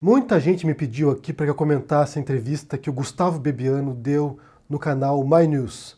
Muita gente me pediu aqui para que eu comentasse a entrevista que o Gustavo Bebiano deu no canal My News.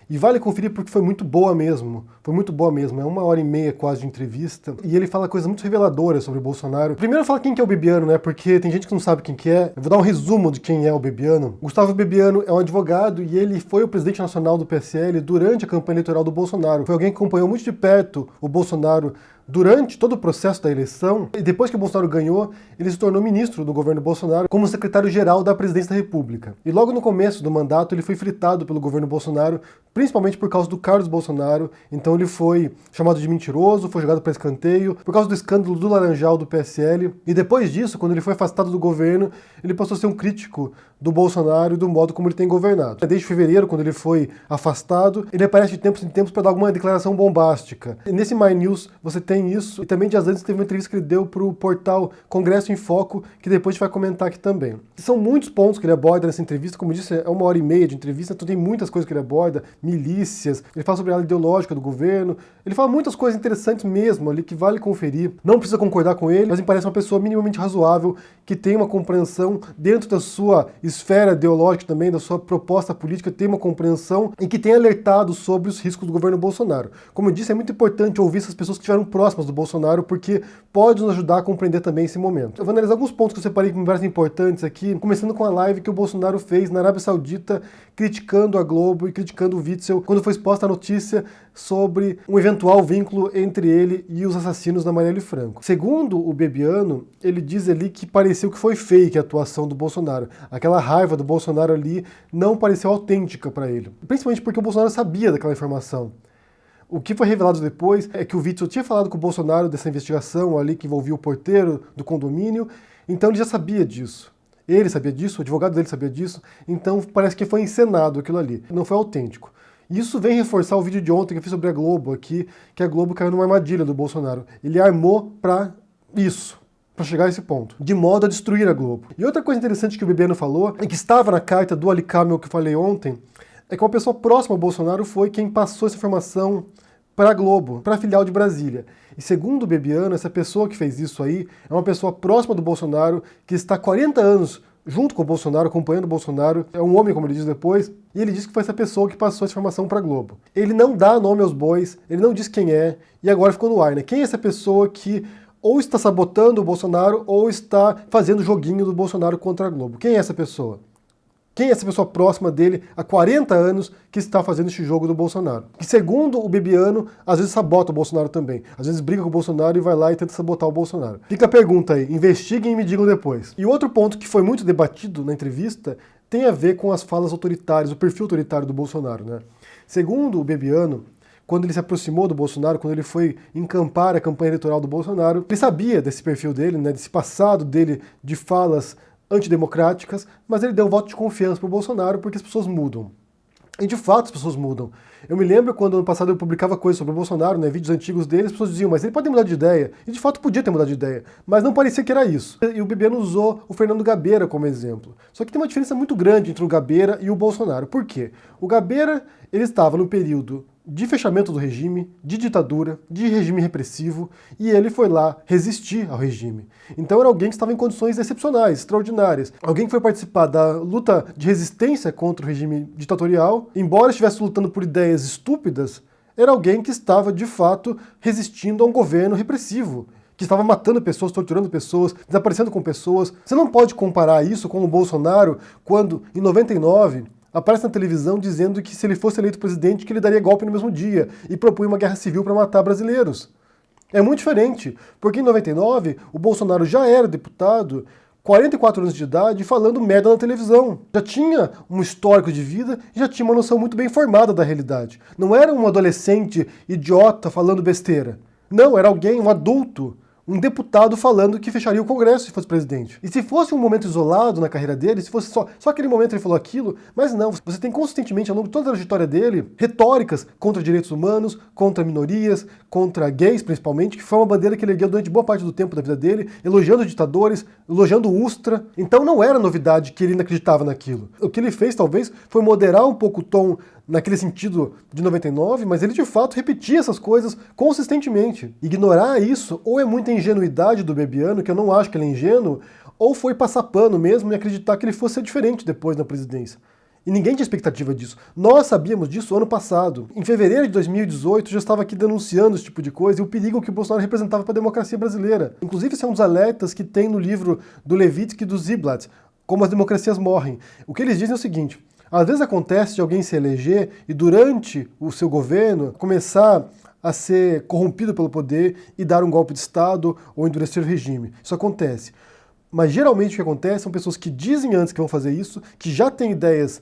E vale conferir porque foi muito boa mesmo. Foi muito boa mesmo. É 1h30 quase de entrevista. E ele fala coisas muito reveladoras sobre o Bolsonaro. Primeiro fala quem que é o Bebiano, né? Porque tem gente que não sabe quem que é. Eu vou dar um resumo de quem é o Bebiano. Gustavo Bebiano é um advogado e ele foi o presidente nacional do PSL durante a campanha eleitoral do Bolsonaro. Foi alguém que acompanhou muito de perto o Bolsonaro durante todo o processo da eleição, e depois que o Bolsonaro ganhou, ele se tornou ministro do governo Bolsonaro como secretário-geral da presidência da República. E logo no começo do mandato ele foi fritado pelo governo Bolsonaro, principalmente por causa do Carlos Bolsonaro, então ele foi chamado de mentiroso, foi jogado para escanteio, por causa do escândalo do Laranjal do PSL, e depois disso, quando ele foi afastado do governo, ele passou a ser um crítico do Bolsonaro e do modo como ele tem governado. Desde fevereiro, quando ele foi afastado, ele aparece de tempos em tempos para dar alguma declaração bombástica. E nesse My News você tem isso, e também dias antes teve uma entrevista que ele deu para o portal Congresso em Foco, que depois a gente vai comentar aqui também. São muitos pontos que ele aborda nessa entrevista, como eu disse, é 1h30 de entrevista, então tem muitas coisas que ele aborda, milícias, ele fala sobre a área ideológica do governo, ele fala muitas coisas interessantes mesmo ali, que vale conferir. Não precisa concordar com ele, mas me parece uma pessoa minimamente razoável, que tem uma compreensão dentro da sua esfera ideológica também, da sua proposta política, tem uma compreensão e que tem alertado sobre os riscos do governo Bolsonaro. Como eu disse, é muito importante ouvir essas pessoas que estiveram próximas do Bolsonaro, porque pode nos ajudar a compreender também esse momento. Eu vou analisar alguns pontos que eu separei que me parecem importantes aqui, começando com a live que o Bolsonaro fez na Arábia Saudita, criticando a Globo e criticando o Witzel, quando foi exposta a notícia sobre um eventual vínculo entre ele e os assassinos da Marielle Franco. Segundo o Bebiano, ele diz ali que pareceu que foi fake a atuação do Bolsonaro. Aquela raiva do Bolsonaro ali não pareceu autêntica para ele. Principalmente porque o Bolsonaro sabia daquela informação. O que foi revelado depois é que o Witzel tinha falado com o Bolsonaro dessa investigação ali que envolvia o porteiro do condomínio, então ele já sabia disso. Ele sabia disso, o advogado dele sabia disso, então parece que foi encenado aquilo ali, não foi autêntico. Isso vem reforçar o vídeo de ontem que eu fiz sobre a Globo aqui, que a Globo caiu numa armadilha do Bolsonaro. Ele armou para isso, para chegar a esse ponto, de modo a destruir a Globo. E outra coisa interessante que o Bebiano falou, e que estava na carta do Ali Kamel que eu falei ontem, é que uma pessoa próxima ao Bolsonaro foi quem passou essa informação para a Globo, para a filial de Brasília. E segundo o Bebiano, essa pessoa que fez isso aí é uma pessoa próxima do Bolsonaro, que está há 40 anos junto com o Bolsonaro, acompanhando o Bolsonaro, é um homem, como ele diz depois, e ele disse que foi essa pessoa que passou essa informação para a Globo. Ele não dá nome aos bois, ele não diz quem é, e agora ficou no ar, né? Quem é essa pessoa que ou está sabotando o Bolsonaro ou está fazendo joguinho do Bolsonaro contra a Globo? Quem é essa pessoa? Quem é essa pessoa próxima dele há 40 anos que está fazendo esse jogo do Bolsonaro? Que, segundo o Bebiano, às vezes sabota o Bolsonaro também. Às vezes briga com o Bolsonaro e vai lá e tenta sabotar o Bolsonaro. Fica a pergunta aí, investiguem e me digam depois. E outro ponto que foi muito debatido na entrevista tem a ver com as falas autoritárias, o perfil autoritário do Bolsonaro, né? Segundo o Bebiano, quando ele se aproximou do Bolsonaro, quando ele foi encampar a campanha eleitoral do Bolsonaro, ele sabia desse perfil dele, né, desse passado dele de falas antidemocráticas, mas ele deu um voto de confiança para o Bolsonaro porque as pessoas mudam. E de fato as pessoas mudam. Eu me lembro quando ano passado eu publicava coisas sobre o Bolsonaro, né, vídeos antigos dele, as pessoas diziam, mas ele pode mudar de ideia. E de fato podia ter mudado de ideia, mas não parecia que era isso. E o Bebiano usou o Fernando Gabeira como exemplo. Só que tem uma diferença muito grande entre o Gabeira e o Bolsonaro. Por quê? O Gabeira, ele estava no período de fechamento do regime, de ditadura, de regime repressivo, e ele foi lá resistir ao regime. Então era alguém que estava em condições excepcionais, extraordinárias. Alguém que foi participar da luta de resistência contra o regime ditatorial, embora estivesse lutando por ideias estúpidas, era alguém que estava, de fato, resistindo a um governo repressivo, que estava matando pessoas, torturando pessoas, desaparecendo com pessoas. Você não pode comparar isso com o Bolsonaro, quando, em 99... aparece na televisão dizendo que se ele fosse eleito presidente, que ele daria golpe no mesmo dia e propunha uma guerra civil para matar brasileiros. É muito diferente, porque em 99 o Bolsonaro já era deputado, 44 anos de idade, falando merda na televisão. Já tinha um histórico de vida e já tinha uma noção muito bem formada da realidade. Não era um adolescente idiota falando besteira. Não, era alguém, um adulto, um deputado falando que fecharia o Congresso se fosse presidente. E se fosse um momento isolado na carreira dele, se fosse só aquele momento ele falou aquilo, mas não, você tem consistentemente, ao longo de toda a trajetória dele, retóricas contra direitos humanos, contra minorias, contra gays principalmente, que foi uma bandeira que ele ergueu durante boa parte do tempo da vida dele, elogiando ditadores, elogiando o Ustra. Então não era novidade que ele ainda acreditava naquilo. O que ele fez, talvez, foi moderar um pouco o tom naquele sentido de 99, mas ele de fato repetia essas coisas consistentemente. Ignorar isso ou é muita ingenuidade do Bebiano, que eu não acho que ele é ingênuo, ou foi passar pano mesmo e acreditar que ele fosse ser diferente depois na presidência. E ninguém tinha expectativa disso. Nós sabíamos disso ano passado. Em fevereiro de 2018, já estava aqui denunciando esse tipo de coisa e o perigo que o Bolsonaro representava para a democracia brasileira. Inclusive, esse é um dos alertas que tem no livro do Levitsky e do Ziblatt, Como as Democracias Morrem. O que eles dizem é o seguinte: às vezes acontece de alguém se eleger e durante o seu governo começar a ser corrompido pelo poder e dar um golpe de Estado ou endurecer o regime. Isso acontece. Mas geralmente o que acontece são pessoas que dizem antes que vão fazer isso, que já têm ideias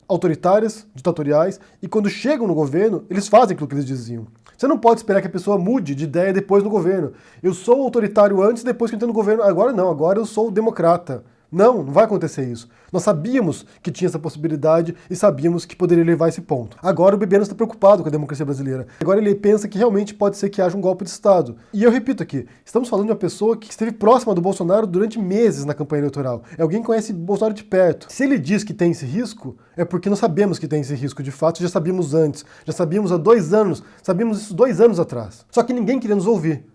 autoritárias, ditatoriais, e quando chegam no governo, eles fazem aquilo que eles diziam. Você não pode esperar que a pessoa mude de ideia depois no governo. Eu sou autoritário antes, depois que eu entrei no governo. Agora não, agora eu sou democrata. Não vai acontecer isso. Nós sabíamos que tinha essa possibilidade e sabíamos que poderia levar a esse ponto. Agora o Bebiano está preocupado com a democracia brasileira. Agora ele pensa que realmente pode ser que haja um golpe de Estado. E eu repito aqui, estamos falando de uma pessoa que esteve próxima do Bolsonaro durante meses na campanha eleitoral. É alguém que conhece Bolsonaro de perto. Se ele diz que tem esse risco, é porque nós sabemos que tem esse risco de fato, já sabíamos antes. Já sabíamos há 2 anos, sabíamos isso 2 anos atrás. Só que ninguém queria nos ouvir.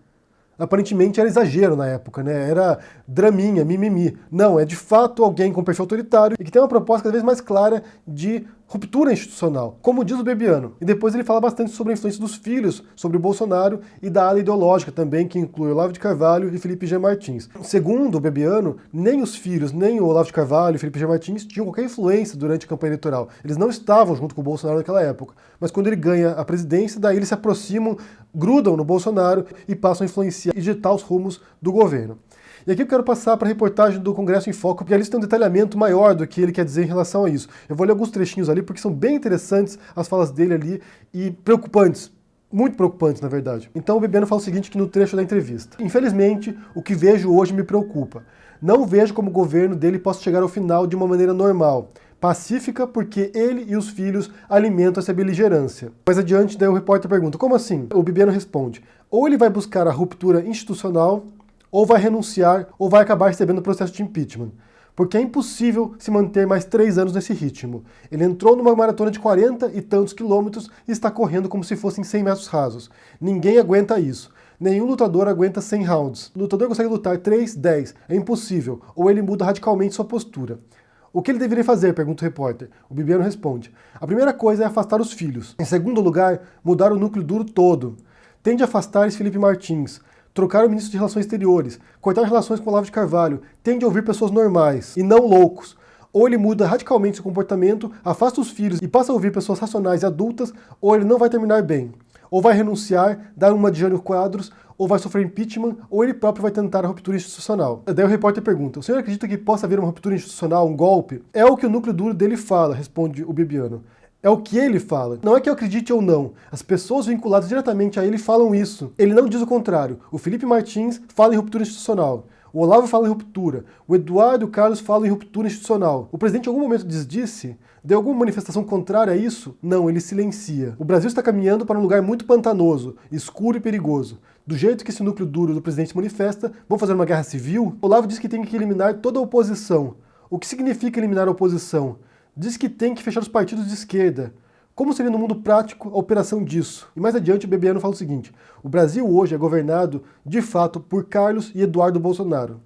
Aparentemente era exagero na época, né? Era draminha, mimimi. Não, é de fato alguém com perfil autoritário e que tem uma proposta cada vez mais clara de ruptura institucional, como diz o Bebiano. E depois ele fala bastante sobre a influência dos filhos sobre o Bolsonaro e da ala ideológica também, que inclui Olavo de Carvalho e Felipe G. Martins. Segundo o Bebiano, nem os filhos, nem o Olavo de Carvalho e Felipe G. Martins tinham qualquer influência durante a campanha eleitoral. Eles não estavam junto com o Bolsonaro naquela época. Mas quando ele ganha a presidência, daí eles se aproximam, grudam no Bolsonaro e passam a influenciar e ditar os rumos do governo. E aqui eu quero passar para a reportagem do Congresso em Foco, porque ali tem um detalhamento maior do que ele quer dizer em relação a isso. Eu vou ler alguns trechinhos ali, porque são bem interessantes as falas dele ali e preocupantes. Muito preocupantes, na verdade. Então o Bebiano fala o seguinte aqui no trecho da entrevista: infelizmente, o que vejo hoje me preocupa. Não vejo como o governo dele possa chegar ao final de uma maneira normal, pacífica, porque ele e os filhos alimentam essa beligerância. Mais adiante, daí o repórter pergunta: como assim? O Bebiano responde: ou ele vai buscar a ruptura institucional, ou vai renunciar, ou vai acabar recebendo o processo de impeachment. Porque é impossível se manter mais 3 anos nesse ritmo. Ele entrou numa maratona de 40 e tantos quilômetros e está correndo como se fossem 100 metros rasos. Ninguém aguenta isso. Nenhum lutador aguenta 100 rounds. O lutador consegue lutar 3, 10. É impossível. Ou ele muda radicalmente sua postura. O que ele deveria fazer? Pergunta o repórter. O Bebiano responde: a primeira coisa é afastar os filhos. Em segundo lugar, mudar o núcleo duro todo. Tende a afastar Felipe Martins, trocar o ministro de Relações Exteriores, cortar relações com o Olavo de Carvalho, tende a ouvir pessoas normais e não loucos. Ou ele muda radicalmente seu comportamento, afasta os filhos e passa a ouvir pessoas racionais e adultas, ou ele não vai terminar bem. Ou vai renunciar, dar uma de Jânio Quadros, ou vai sofrer impeachment, ou ele próprio vai tentar a ruptura institucional. Daí o repórter pergunta: o senhor acredita que possa haver uma ruptura institucional, um golpe? É o que o núcleo duro dele fala, responde o Bebiano. É o que ele fala. Não é que eu acredite ou não. As pessoas vinculadas diretamente a ele falam isso. Ele não diz o contrário. O Felipe Martins fala em ruptura institucional. O Olavo fala em ruptura. O Eduardo Carlos fala em ruptura institucional. O presidente em algum momento desdisse? Deu alguma manifestação contrária a isso? Não, ele silencia. O Brasil está caminhando para um lugar muito pantanoso, escuro e perigoso. Do jeito que esse núcleo duro do presidente manifesta, vão fazer uma guerra civil? O Olavo diz que tem que eliminar toda a oposição. O que significa eliminar a oposição? Diz que tem que fechar os partidos de esquerda. Como seria no mundo prático a operação disso? E mais adiante o Bebiano fala o seguinte: o Brasil hoje é governado, de fato, por Carlos e Eduardo Bolsonaro.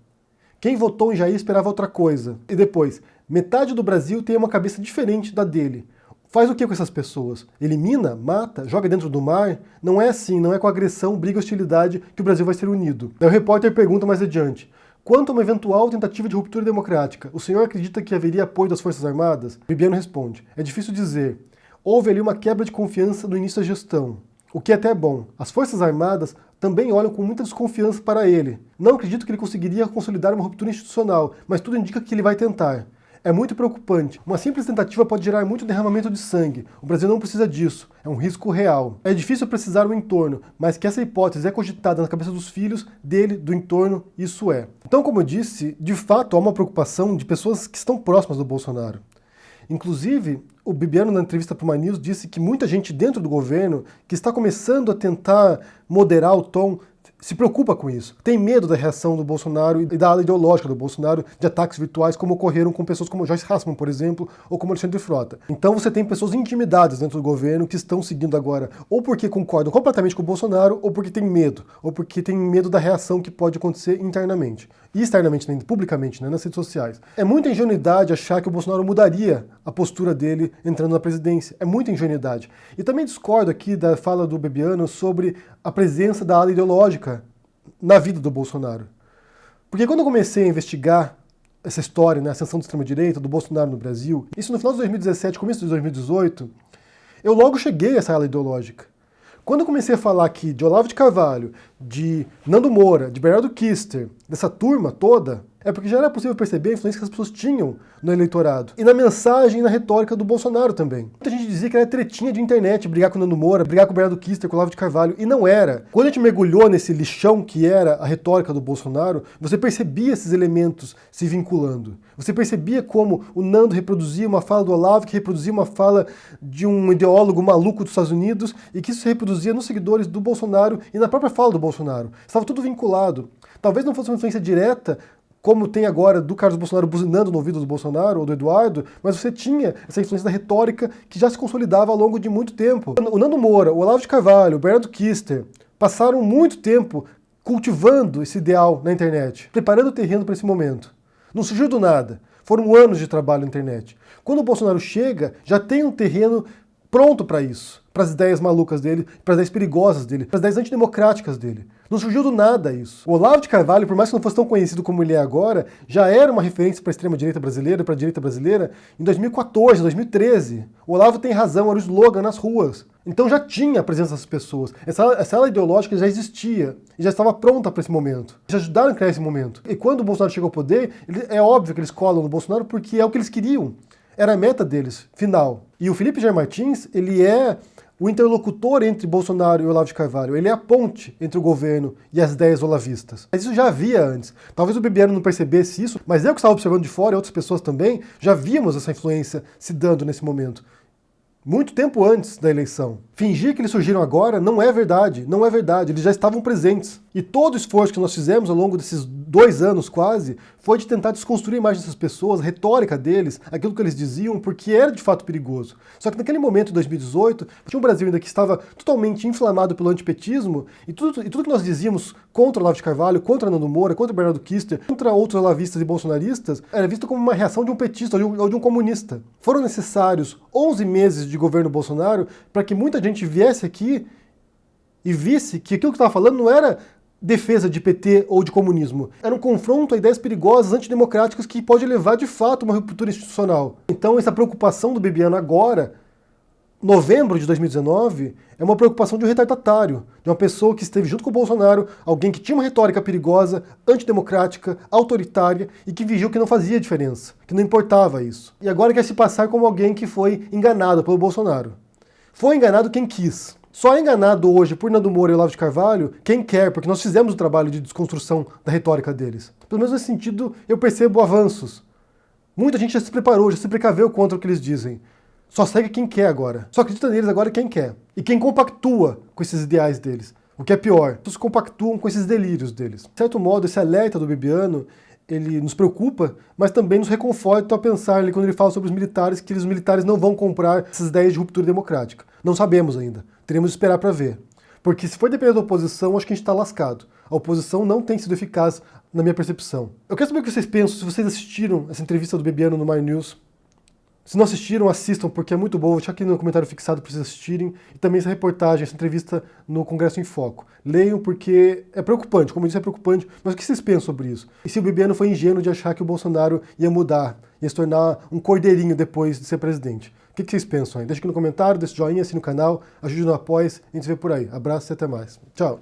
Quem votou em Jair esperava outra coisa. E depois, metade do Brasil tem uma cabeça diferente da dele. Faz o que com essas pessoas? Elimina? Mata? Joga dentro do mar? Não é assim, não é com agressão, briga e hostilidade que o Brasil vai ser unido. Daí o repórter pergunta mais adiante: quanto a uma eventual tentativa de ruptura democrática, o senhor acredita que haveria apoio das Forças Armadas? Bebiano responde: é difícil dizer. Houve ali uma quebra de confiança no início da gestão, o que é até bom. As Forças Armadas também olham com muita desconfiança para ele. Não acredito que ele conseguiria consolidar uma ruptura institucional, mas tudo indica que ele vai tentar. É muito preocupante. Uma simples tentativa pode gerar muito derramamento de sangue. O Brasil não precisa disso. É um risco real. É difícil precisar o entorno, mas que essa hipótese é cogitada na cabeça dos filhos, dele, do entorno, isso é. Então, como eu disse, de fato há uma preocupação de pessoas que estão próximas do Bolsonaro. Inclusive, o Bebiano, na entrevista para o My News, disse que muita gente dentro do governo que está começando a tentar moderar o tom se preocupa com isso. Tem medo da reação do Bolsonaro e da ala ideológica do Bolsonaro de ataques virtuais como ocorreram com pessoas como Joyce Hasselman, por exemplo, ou como Alexandre Frota. Então você tem pessoas intimidadas dentro do governo que estão seguindo agora ou porque concordam completamente com o Bolsonaro ou porque tem medo da reação que pode acontecer internamente. e externamente, publicamente, né, nas redes sociais. É muita ingenuidade achar que o Bolsonaro mudaria a postura dele entrando na presidência. É muita ingenuidade. E também discordo aqui da fala do Bebiano sobre a presença da ala ideológica na vida do Bolsonaro. Porque quando eu comecei a investigar essa história, né, a ascensão da extrema-direita, do Bolsonaro no Brasil, isso no final de 2017, começo de 2018, eu logo cheguei a essa ala ideológica. Quando eu comecei a falar aqui de Olavo de Carvalho, de Nando Moura, de Bernardo Kister, dessa turma toda, é porque já era possível perceber a influência que as pessoas tinham no eleitorado. E na mensagem e na retórica do Bolsonaro também. Muita gente dizia que era tretinha de internet, brigar com o Nando Moura, brigar com o Bernardo Kister, com o Olavo de Carvalho, e não era. Quando a gente mergulhou nesse lixão que era a retórica do Bolsonaro, você percebia esses elementos se vinculando. Você percebia como o Nando reproduzia uma fala do Olavo, que reproduzia uma fala de um ideólogo maluco dos Estados Unidos, e que isso se reproduzia nos seguidores do Bolsonaro e na própria fala do Bolsonaro. Estava tudo vinculado. Talvez não fosse uma influência direta, como tem agora do Carlos Bolsonaro buzinando no ouvido do Bolsonaro ou do Eduardo, mas você tinha essa influência da retórica que já se consolidava ao longo de muito tempo. O Nando Moura, o Olavo de Carvalho, o Bernardo Kister passaram muito tempo cultivando esse ideal na internet, preparando o terreno para esse momento. Não surgiu do nada. Foram anos de trabalho na internet. Quando o Bolsonaro chega, já tem um terreno pronto para isso, para as ideias malucas dele, para as ideias perigosas dele, para as ideias antidemocráticas dele. Não surgiu do nada isso. O Olavo de Carvalho, por mais que não fosse tão conhecido como ele é agora, já era uma referência para a extrema-direita brasileira, para a direita brasileira, em 2014, 2013. O Olavo tem razão, era o slogan nas ruas. Então já tinha a presença dessas pessoas. Essa ala ideológica já existia e já estava pronta para esse momento. Já ajudaram a criar esse momento. E quando o Bolsonaro chegou ao poder, é óbvio que eles colam no Bolsonaro porque é o que eles queriam. Era a meta deles, final. E o Felipe Jair Martins, ele é o interlocutor entre Bolsonaro e Olavo de Carvalho. Ele é a ponte entre o governo e as ideias olavistas. Mas isso já havia antes. Talvez o Bebiano não percebesse isso, mas eu que estava observando de fora e outras pessoas também, já víamos essa influência se dando nesse momento. Muito tempo antes da eleição. Fingir que eles surgiram agora não é verdade, não é verdade, eles já estavam presentes. E todo o esforço que nós fizemos ao longo desses 2 anos quase, foi de tentar desconstruir a imagem dessas pessoas, a retórica deles, aquilo que eles diziam, porque era de fato perigoso. Só que naquele momento, em 2018, tinha um Brasil ainda que estava totalmente inflamado pelo antipetismo, e tudo que nós dizíamos contra o Olavo de Carvalho, contra Nando Moura, contra o Bernardo Kister, contra outros olavistas e bolsonaristas, era visto como uma reação de um petista ou de um comunista. Foram necessários 11 meses de governo Bolsonaro para que muita gente viesse aqui e visse que aquilo que estava falando não era defesa de PT ou de comunismo. Era um confronto a ideias perigosas, antidemocráticas, que pode levar de fato a uma ruptura institucional. Então essa preocupação do Bebiano agora, novembro de 2019, é uma preocupação de um retardatário, de uma pessoa que esteve junto com o Bolsonaro, alguém que tinha uma retórica perigosa, antidemocrática, autoritária e que vigiu que não fazia diferença, que não importava isso. E agora quer se passar como alguém que foi enganado pelo Bolsonaro. Foi enganado quem quis. Só é enganado hoje por Nando Moura e Olavo de Carvalho quem quer, porque nós fizemos o trabalho de desconstrução da retórica deles. Pelo menos nesse sentido, eu percebo avanços. Muita gente já se preparou, já se precaveu contra o que eles dizem. Só segue quem quer agora. Só acredita neles agora quem quer. E quem compactua com esses ideais deles. O que é pior, todos compactuam com esses delírios deles. De certo modo, esse alerta do Bebiano, ele nos preocupa, mas também nos reconforta a pensar quando ele fala sobre os militares, que os militares não vão comprar essas ideias de ruptura democrática. Não sabemos ainda. Teremos de esperar para ver. Porque se for depender da oposição, acho que a gente está lascado. A oposição não tem sido eficaz na minha percepção. Eu quero saber o que vocês pensam, se vocês assistiram essa entrevista do Bebiano no My News. Se não assistiram, assistam, porque é muito bom. Vou deixar aqui no comentário fixado para vocês assistirem. E também essa reportagem, essa entrevista no Congresso em Foco. Leiam, porque é preocupante. Como eu disse, é preocupante. Mas o que vocês pensam sobre isso? E se o Bebiano foi ingênuo de achar que o Bolsonaro ia mudar, ia se tornar um cordeirinho depois de ser presidente? O que vocês pensam aí? Deixa aqui no comentário, deixa o joinha, assine o canal, ajude no apoio. A gente se vê por aí. Abraço e até mais. Tchau.